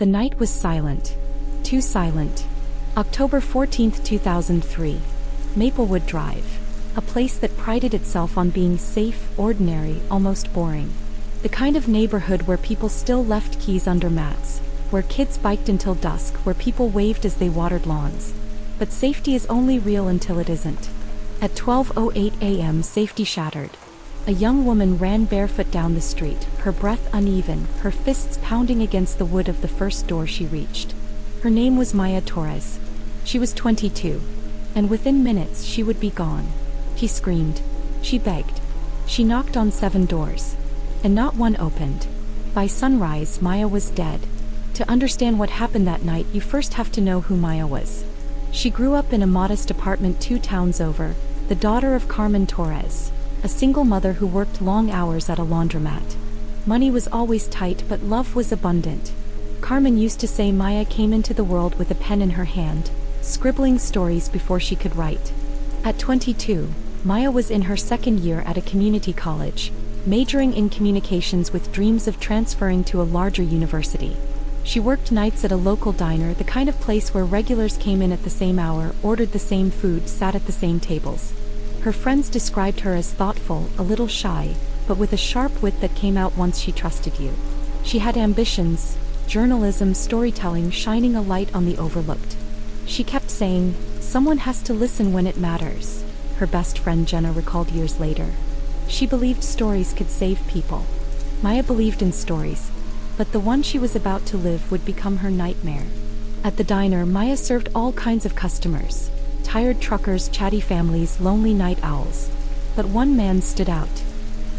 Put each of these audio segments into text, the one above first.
The night was silent. Too silent. October 14, 2003. Maplewood Drive. A place that prided itself on being safe, ordinary, almost boring. The kind of neighborhood where people still left keys under mats, where kids biked until dusk, where people waved as they watered lawns. But safety is only real until it isn't. At 12:08 a.m., safety shattered. A young woman ran barefoot down the street, her breath uneven, her fists pounding against the wood of the first door she reached. Her name was Maya Torres. She was 22. And within minutes she would be gone. She screamed. She begged. She knocked on 7 doors. And not one opened. By sunrise, Maya was dead. To understand what happened that night, you first have to know who Maya was. She grew up in a modest apartment 2 towns over, the daughter of Carmen Torres, a single mother who worked long hours at a laundromat. Money was always tight, but love was abundant. Carmen used to say Maya came into the world with a pen in her hand, scribbling stories before she could write. At 22, Maya was in her 2nd year at a community college, majoring in communications with dreams of transferring to a larger university. She worked nights at a local diner, the kind of place where regulars came in at the same hour, ordered the same food, sat at the same tables. Her friends described her as thoughtful, a little shy, but with a sharp wit that came out once she trusted you. She had ambitions, journalism, storytelling, shining a light on the overlooked. She kept saying, "Someone has to listen when it matters," her best friend Jenna recalled years later. She believed stories could save people. Maya believed in stories, but the one she was about to live would become her nightmare. At the diner, Maya served all kinds of customers. Tired truckers, chatty families, lonely night owls. But one man stood out.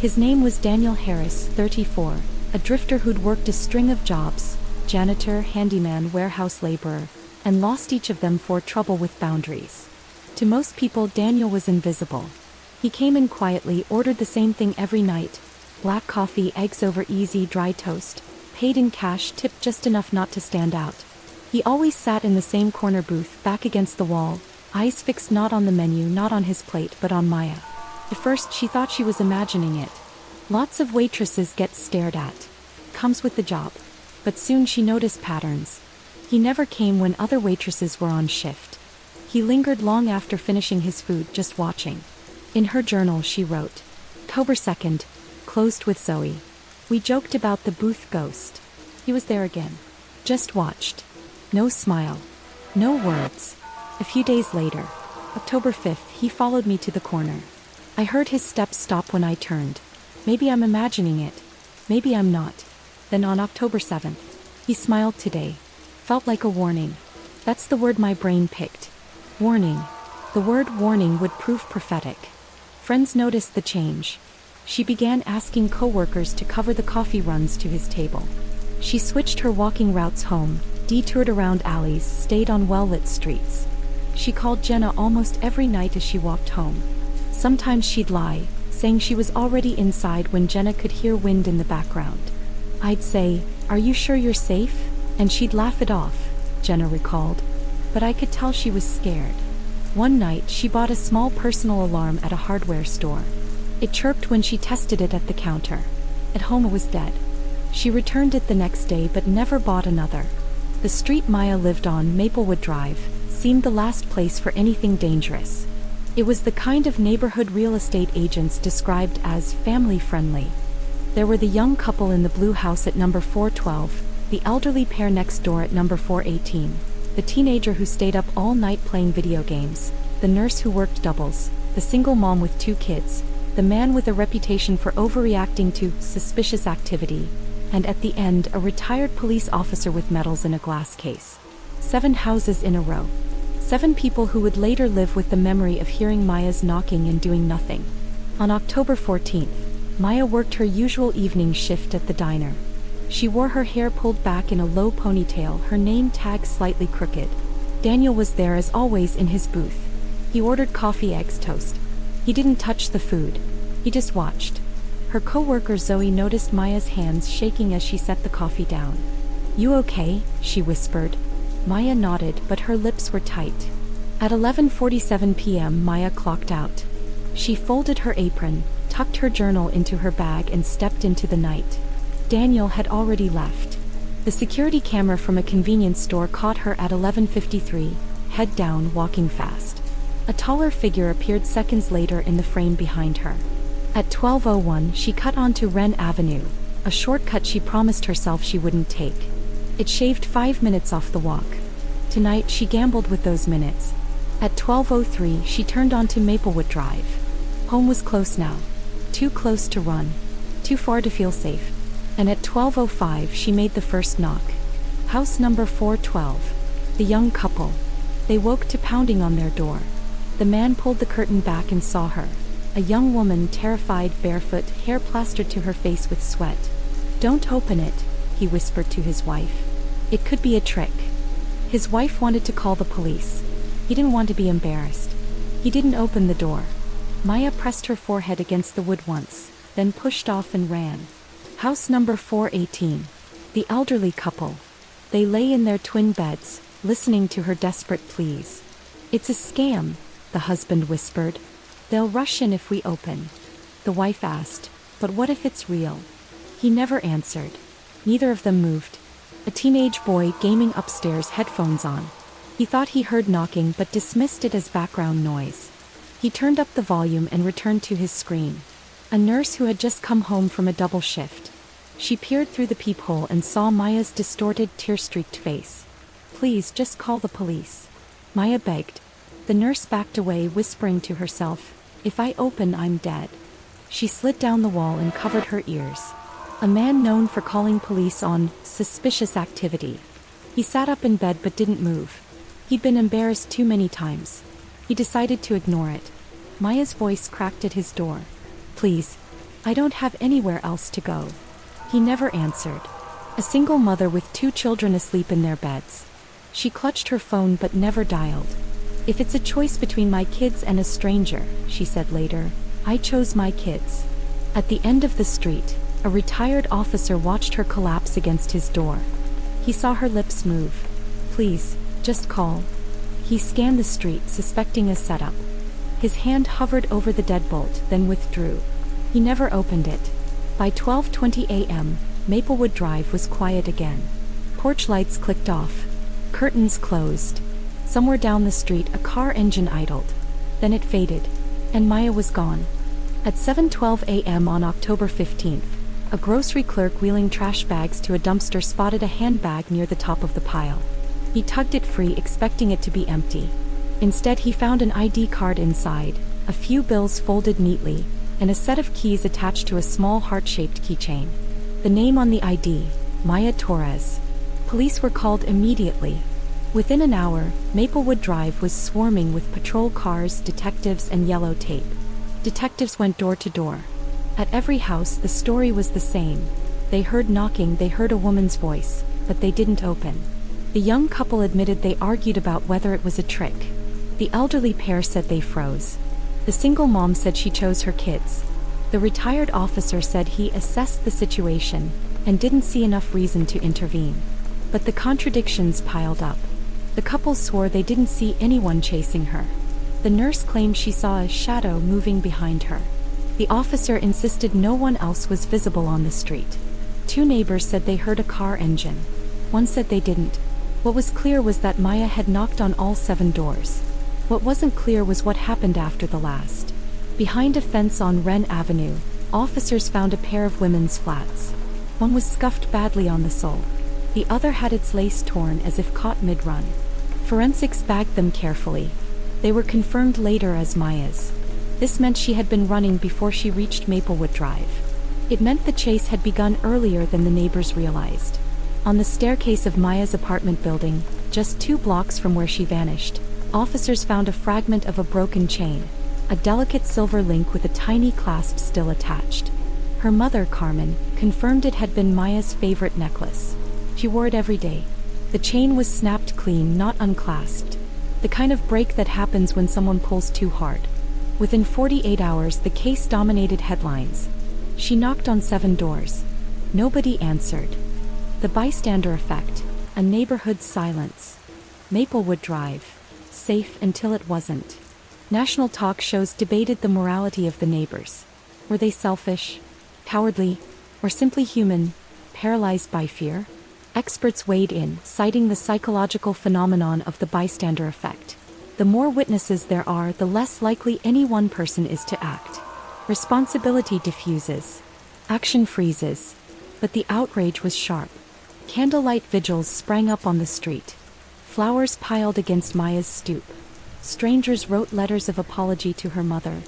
His name was Daniel Harris, 34, a drifter who'd worked a string of jobs, janitor, handyman, warehouse laborer, and lost each of them for trouble with boundaries. To most people, Daniel was invisible. He came in quietly, ordered the same thing every night, black coffee, eggs over easy, dry toast, paid in cash, tipped just enough not to stand out. He always sat in the same corner booth, back against the wall, eyes fixed not on the menu, not on his plate, but on Maya. At first she thought she was imagining it. Lots of waitresses get stared at. Comes with the job. But soon she noticed patterns. He never came when other waitresses were on shift. He lingered long after finishing his food, just watching. In her journal she wrote, October 2nd, closed with Zoe. We joked about the booth ghost. He was there again. Just watched. No smile. No words. A few days later, October 5th, he followed me to the corner. I heard his steps stop when I turned. Maybe I'm imagining it. Maybe I'm not. Then on October 7th, he smiled today. Felt like a warning. That's the word my brain picked. Warning. The word warning would prove prophetic. Friends noticed the change. She began asking coworkers to cover the coffee runs to his table. She switched her walking routes home, detoured around alleys, stayed on well-lit streets. She called Jenna almost every night as she walked home. Sometimes she'd lie, saying she was already inside when Jenna could hear wind in the background. I'd say, "Are you sure you're safe?" And she'd laugh it off, Jenna recalled. But I could tell she was scared. One night, she bought a small personal alarm at a hardware store. It chirped when she tested it at the counter. At home it was dead. She returned it the next day but never bought another. The street Maya lived on, Maplewood Drive, seemed the last place for anything dangerous. It was the kind of neighborhood real estate agents described as family-friendly. There were the young couple in the blue house at number 412, the elderly pair next door at number 418, the teenager who stayed up all night playing video games, the nurse who worked doubles, the single mom with 2 kids, the man with a reputation for overreacting to suspicious activity, and at the end, a retired police officer with medals in a glass case. 7 houses in a row. 7 people who would later live with the memory of hearing Maya's knocking and doing nothing. On October 14th, Maya worked her usual evening shift at the diner. She wore her hair pulled back in a low ponytail, her name tag slightly crooked. Daniel was there as always in his booth. He ordered coffee, eggs, toast. He didn't touch the food. He just watched. Her co-worker Zoe noticed Maya's hands shaking as she set the coffee down. "You okay?" she whispered. Maya nodded, but her lips were tight. At 11:47 p.m. Maya clocked out. She folded her apron, tucked her journal into her bag and stepped into the night. Daniel had already left. The security camera from a convenience store caught her at 11:53, head down, walking fast. A taller figure appeared seconds later in the frame behind her. At 12:01, she cut onto Wren Avenue, a shortcut she promised herself she wouldn't take. It shaved 5 minutes off the walk. Tonight, she gambled with those minutes. At 12:03, she turned onto Maplewood Drive. Home was close now. Too close to run. Too far to feel safe. And at 12:05, she made the first knock. House number 412. The young couple. They woke to pounding on their door. The man pulled the curtain back and saw her. A young woman, terrified, barefoot, hair plastered to her face with sweat. "Don't open it," he whispered to his wife. "It could be a trick." His wife wanted to call the police. He didn't want to be embarrassed. He didn't open the door. Maya pressed her forehead against the wood once, then pushed off and ran. House number 418. The elderly couple. They lay in their twin beds, listening to her desperate pleas. "It's a scam," the husband whispered. "They'll rush in if we open." The wife asked, "But what if it's real?" He never answered. Neither of them moved. A teenage boy gaming upstairs, headphones on. He thought he heard knocking but dismissed it as background noise. He turned up the volume and returned to his screen. A nurse who had just come home from a double shift. She peered through the peephole and saw Maya's distorted, tear-streaked face. "Please, just call the police," Maya begged. The nurse backed away, whispering to herself, "If I open, I'm dead." She slid down the wall and covered her ears. A man known for calling police on suspicious activity. He sat up in bed but didn't move. He'd been embarrassed too many times. He decided to ignore it. Maya's voice cracked at his door. "Please, I don't have anywhere else to go." He never answered. A single mother with 2 children asleep in their beds. She clutched her phone but never dialed. "If it's a choice between my kids and a stranger," she said later, "I chose my kids." At the end of the street, a retired officer watched her collapse against his door. He saw her lips move. "Please, just call." He scanned the street, suspecting a setup. His hand hovered over the deadbolt, then withdrew. He never opened it. By 12:20 a.m., Maplewood Drive was quiet again. Porch lights clicked off. Curtains closed. Somewhere down the street, a car engine idled. Then it faded, and Maya was gone. At 7:12 a.m. on October 15th, a grocery clerk wheeling trash bags to a dumpster spotted a handbag near the top of the pile. He tugged it free, expecting it to be empty. Instead, he found an ID card inside, a few bills folded neatly, and a set of keys attached to a small heart-shaped keychain. The name on the ID, Maya Torres. Police were called immediately. Within an hour, Maplewood Drive was swarming with patrol cars, detectives, and yellow tape. Detectives went door to door. At every house, the story was the same. They heard knocking, they heard a woman's voice, but they didn't open. The young couple admitted they argued about whether it was a trick. The elderly pair said they froze. The single mom said she chose her kids. The retired officer said he assessed the situation and didn't see enough reason to intervene. But the contradictions piled up. The couple swore they didn't see anyone chasing her. The nurse claimed she saw a shadow moving behind her. The officer insisted no one else was visible on the street. 2 neighbors said they heard a car engine. One said they didn't. What was clear was that Maya had knocked on all 7 doors. What wasn't clear was what happened after the last. Behind a fence on Wren Avenue, officers found a pair of women's flats. One was scuffed badly on the sole. The other had its lace torn as if caught mid-run. Forensics bagged them carefully. They were confirmed later as Maya's. This meant she had been running before she reached Maplewood Drive. It meant the chase had begun earlier than the neighbors realized. On the staircase of Maya's apartment building, just 2 blocks from where she vanished, officers found a fragment of a broken chain, a delicate silver link with a tiny clasp still attached. Her mother, Carmen, confirmed it had been Maya's favorite necklace. She wore it every day. The chain was snapped clean, not unclasped. The kind of break that happens when someone pulls too hard. Within 48 hours, the case dominated headlines. She knocked on 7 doors. Nobody answered. The bystander effect, a neighborhood silence. Maplewood Drive, safe until it wasn't. National talk shows debated the morality of the neighbors. Were they selfish, cowardly, or simply human, paralyzed by fear? Experts weighed in, citing the psychological phenomenon of the bystander effect. The more witnesses there are, the less likely any one person is to act. Responsibility diffuses. Action freezes. But the outrage was sharp. Candlelight vigils sprang up on the street. Flowers piled against Maya's stoop. Strangers wrote letters of apology to her mother.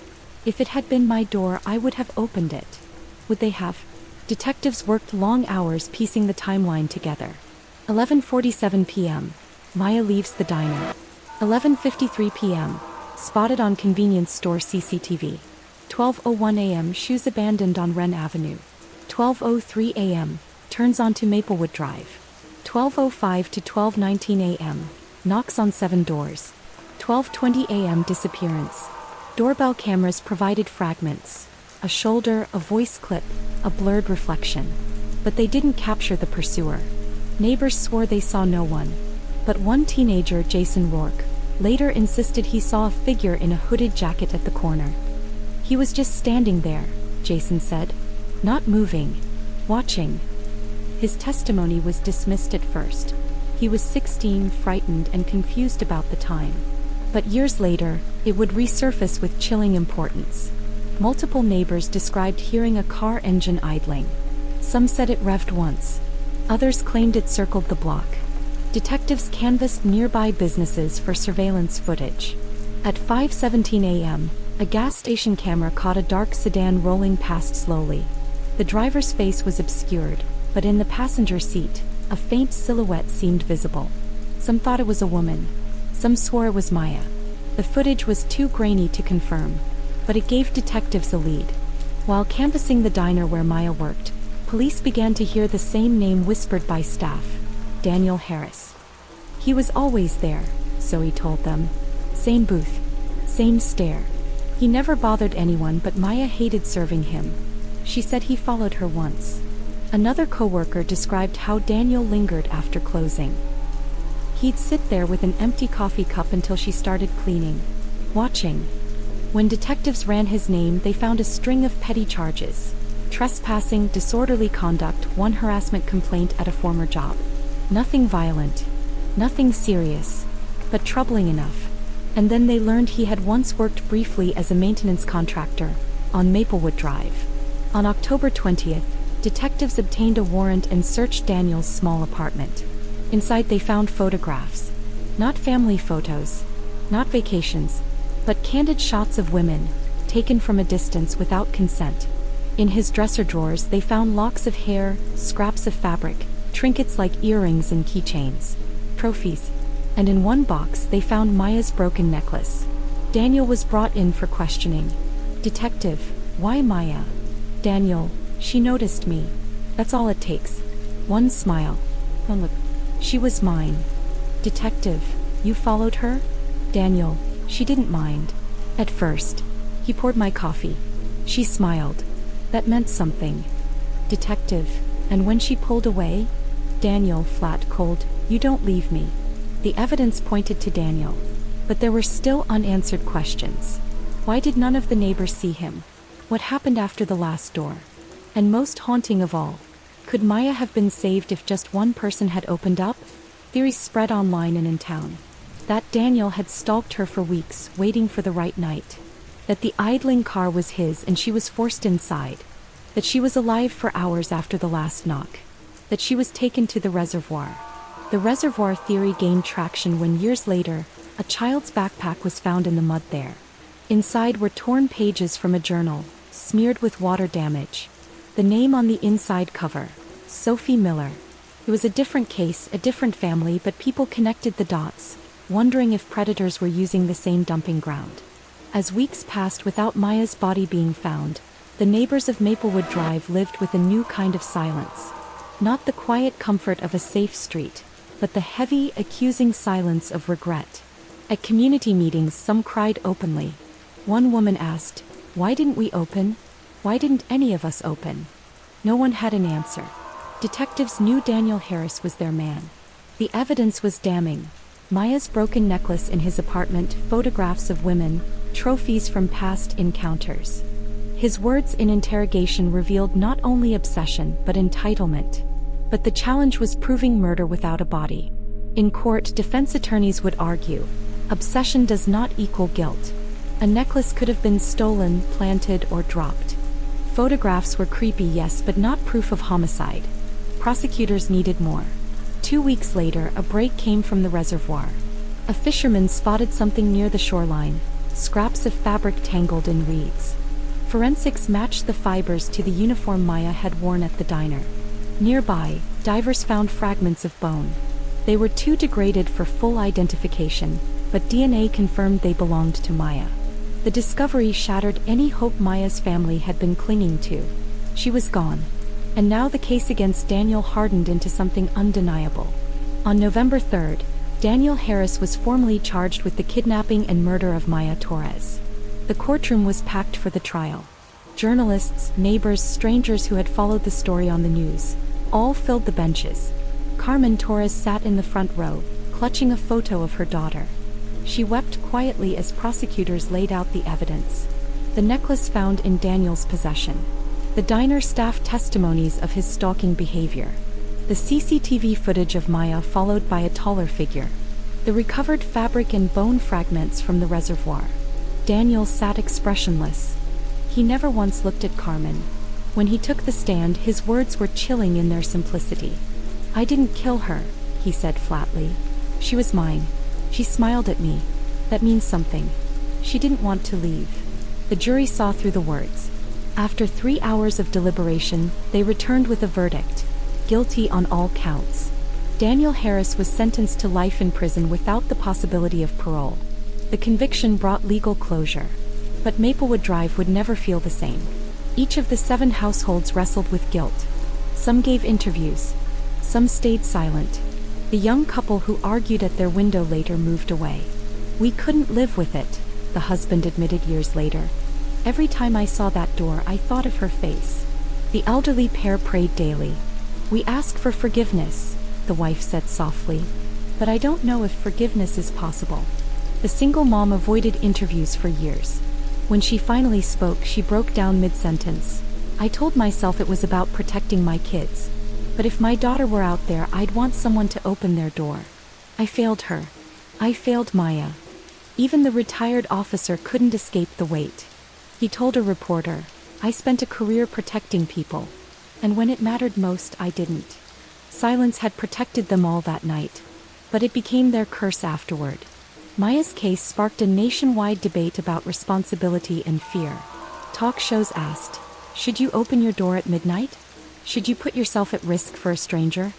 If it had been my door, I would have opened it. Would they have? Detectives worked long hours piecing the timeline together. 11:47 p.m. Maya leaves the diner. 11:53 p.m. Spotted on convenience store CCTV. 12:01 a.m. Shoes abandoned on Wren Avenue. 12:03 a.m. Turns onto Maplewood Drive. 12:05 to 12:19 a.m. Knocks on 7 doors. 12:20 a.m. Disappearance. Doorbell cameras provided fragments. A shoulder, a voice clip, a blurred reflection. But they didn't capture the pursuer. Neighbors swore they saw no one. But one teenager, Jason Rourke, later insisted he saw a figure in a hooded jacket at the corner. He was just standing there, Jason said. Not moving. Watching. His testimony was dismissed at first. He was 16, frightened and confused about the time. But years later, it would resurface with chilling importance. Multiple neighbors described hearing a car engine idling. Some said it revved once. Others claimed it circled the block. Detectives canvassed nearby businesses for surveillance footage. At 5:17 a.m., a gas station camera caught a dark sedan rolling past slowly. The driver's face was obscured, but in the passenger seat, a faint silhouette seemed visible. Some thought it was a woman. Some swore it was Maya. The footage was too grainy to confirm, but it gave detectives a lead. While canvassing the diner where Maya worked, police began to hear the same name whispered by staff: Daniel Harris. He was always there, so he told them. Same booth. Same stare. He never bothered anyone, but Maya hated serving him. She said he followed her once. Another coworker described how Daniel lingered after closing. He'd sit there with an empty coffee cup until she started cleaning, watching. When detectives ran his name, they found a string of petty charges: trespassing, disorderly conduct, one harassment complaint at a former job. Nothing violent, nothing serious, but troubling enough. And then they learned he had once worked briefly as a maintenance contractor on Maplewood Drive. On October 20th, detectives obtained a warrant and searched Daniel's small apartment. Inside they found photographs. Not family photos, not vacations, but candid shots of women, taken from a distance without consent. In his dresser drawers they found locks of hair, scraps of fabric, trinkets like earrings and keychains, trophies. And in one box they found Maya's broken necklace. Daniel was brought in for questioning. Detective, why Maya? Daniel, she noticed me. That's all it takes. One smile. One look. She was mine. Detective, you followed her? Daniel, she didn't mind. At first. He poured my coffee. She smiled. That meant something. Detective, and when she pulled away? Daniel, flat, cold. You don't leave me. The evidence pointed to Daniel. But there were still unanswered questions. Why did none of the neighbors see him? What happened after the last door? And most haunting of all, could Maya have been saved if just one person had opened up? Theories spread online and in town. That Daniel had stalked her for weeks, waiting for the right night. That the idling car was his and she was forced inside. That she was alive for hours after the last knock. That she was taken to the reservoir. The reservoir theory gained traction when years later, a child's backpack was found in the mud there. Inside were torn pages from a journal, smeared with water damage. The name on the inside cover: Sophie Miller. It was a different case, a different family, but people connected the dots, wondering if predators were using the same dumping ground. As weeks passed without Maya's body being found, the neighbors of Maplewood Drive lived with a new kind of silence. Not the quiet comfort of a safe street, but the heavy, accusing silence of regret. At community meetings, some cried openly. One woman asked, "Why didn't we open? Why didn't any of us open?" No one had an answer. Detectives knew Daniel Harris was their man. The evidence was damning. Maya's broken necklace in his apartment, photographs of women, trophies from past encounters. His words in interrogation revealed not only obsession but entitlement. But the challenge was proving murder without a body. In court, defense attorneys would argue, obsession does not equal guilt. A necklace could have been stolen, planted, or dropped. Photographs were creepy, yes, but not proof of homicide. Prosecutors needed more. 2 weeks later, a break came from the reservoir. A fisherman spotted something near the shoreline, scraps of fabric tangled in reeds. Forensics matched the fibers to the uniform Maya had worn at the diner. Nearby, divers found fragments of bone. They were too degraded for full identification, but DNA confirmed they belonged to Maya. The discovery shattered any hope Maya's family had been clinging to. She was gone. And now the case against Daniel hardened into something undeniable. On November 3rd, Daniel Harris was formally charged with the kidnapping and murder of Maya Torres. The courtroom was packed for the trial. Journalists, neighbors, strangers who had followed the story on the news, all filled the benches. Carmen Torres sat in the front row, clutching a photo of her daughter. She wept quietly as prosecutors laid out the evidence. The necklace found in Daniel's possession. The diner staff testimonies of his stalking behavior. The CCTV footage of Maya followed by a taller figure. The recovered fabric and bone fragments from the reservoir. Daniel sat expressionless. He never once looked at Carmen. When he took the stand, his words were chilling in their simplicity. "I didn't kill her," he said flatly. "She was mine. She smiled at me. That means something. She didn't want to leave." The jury saw through the words. After 3 hours of deliberation, they returned with a verdict: guilty on all counts. Daniel Harris was sentenced to life in prison without the possibility of parole. The conviction brought legal closure. But Maplewood Drive would never feel the same. Each of the 7 households wrestled with guilt. Some gave interviews. Some stayed silent. The young couple who argued at their window later moved away. "We couldn't live with it," the husband admitted years later. "Every time I saw that door, I thought of her face." The elderly pair prayed daily. "We ask for forgiveness," the wife said softly. "But I don't know if forgiveness is possible." The single mom avoided interviews for years. When she finally spoke, she broke down mid-sentence. "I told myself it was about protecting my kids. But if my daughter were out there, I'd want someone to open their door. I failed her. I failed Maya." Even the retired officer couldn't escape the weight. He told a reporter, "I spent a career protecting people. And when it mattered most, I didn't." Silence had protected them all that night. But it became their curse afterward. Maya's case sparked a nationwide debate about responsibility and fear. Talk shows asked, "Should you open your door at midnight? Should you put yourself at risk for a stranger?"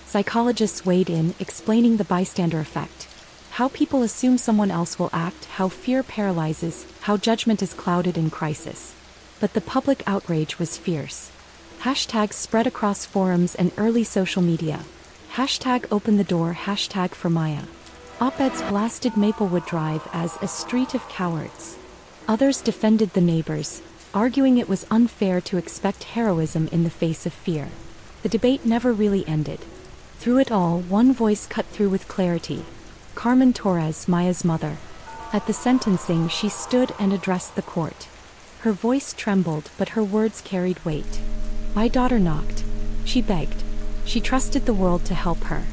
Psychologists weighed in, explaining the bystander effect. How people assume someone else will act, how fear paralyzes, how judgment is clouded in crisis. But the public outrage was fierce. Hashtags spread across forums and early social media. Hashtag open the door, hashtag for Maya. Op-eds blasted Maplewood Drive as a street of cowards. Others defended the neighbors, arguing it was unfair to expect heroism in the face of fear. The debate never really ended. Through it all, one voice cut through with clarity: Carmen Torres, Maya's mother. At the sentencing, she stood and addressed the court. Her voice trembled, but her words carried weight. "My daughter knocked. She begged. She trusted the world to help her.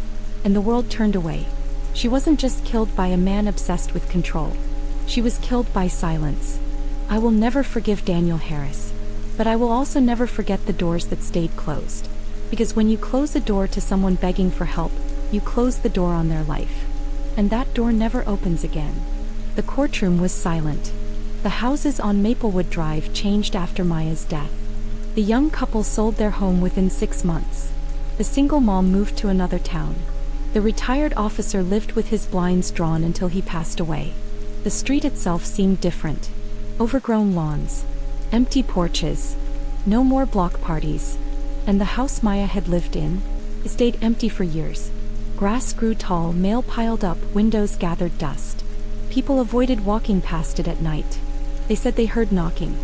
And the world turned away. She wasn't just killed by a man obsessed with control. She was killed by silence. I will never forgive Daniel Harris. But I will also never forget the doors that stayed closed. Because when you close a door to someone begging for help, you close the door on their life. And that door never opens again." The courtroom was silent. The houses on Maplewood Drive changed after Maya's death. The young couple sold their home within 6 months. The single mom moved to another town. The retired officer lived with his blinds drawn until he passed away. The street itself seemed different. Overgrown lawns, empty porches, no more block parties. And the house Maya had lived in stayed empty for years. Grass grew tall, mail piled up, windows gathered dust. People avoided walking past it at night. They said they heard knocking.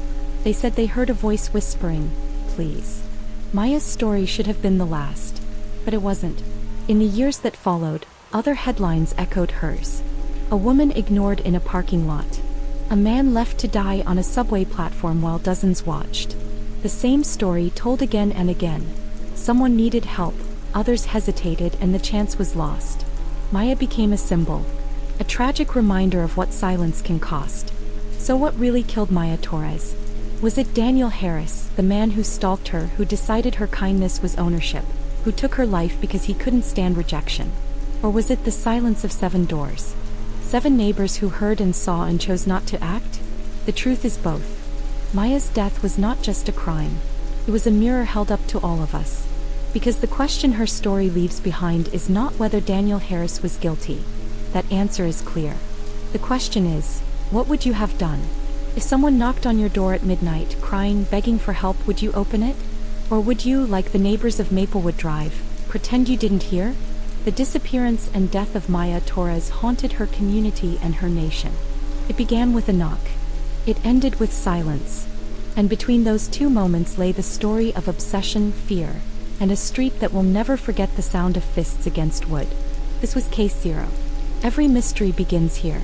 They said they heard a voice whispering, "Please." Maya's story should have been the last. But it wasn't. In the years that followed, other headlines echoed hers. A woman ignored in a parking lot. A man left to die on a subway platform while dozens watched. The same story told again and again. Someone needed help, Others hesitated, and the chance was lost. Maya became a symbol, a tragic reminder of what silence can cost. So what really killed Maya Torres? Was it Daniel Harris, the man who stalked her, who decided her kindness was ownership, who took her life because he couldn't stand rejection? Or was it the silence of 7 doors? 7 neighbors who heard and saw and chose not to act? The truth is both. Maya's death was not just a crime. It was a mirror held up to all of us. Because the question her story leaves behind is not whether Daniel Harris was guilty. That answer is clear. The question is, what would you have done? If someone knocked on your door at midnight, crying, begging for help, would you open it? Or would you, like the neighbors of Maplewood Drive, pretend you didn't hear? The disappearance and death of Maya Torres haunted her community and her nation. It began with a knock. It ended with silence. And between those 2 moments lay the story of obsession, fear, and a street that will never forget the sound of fists against wood. This was Case Zero. Every mystery begins here.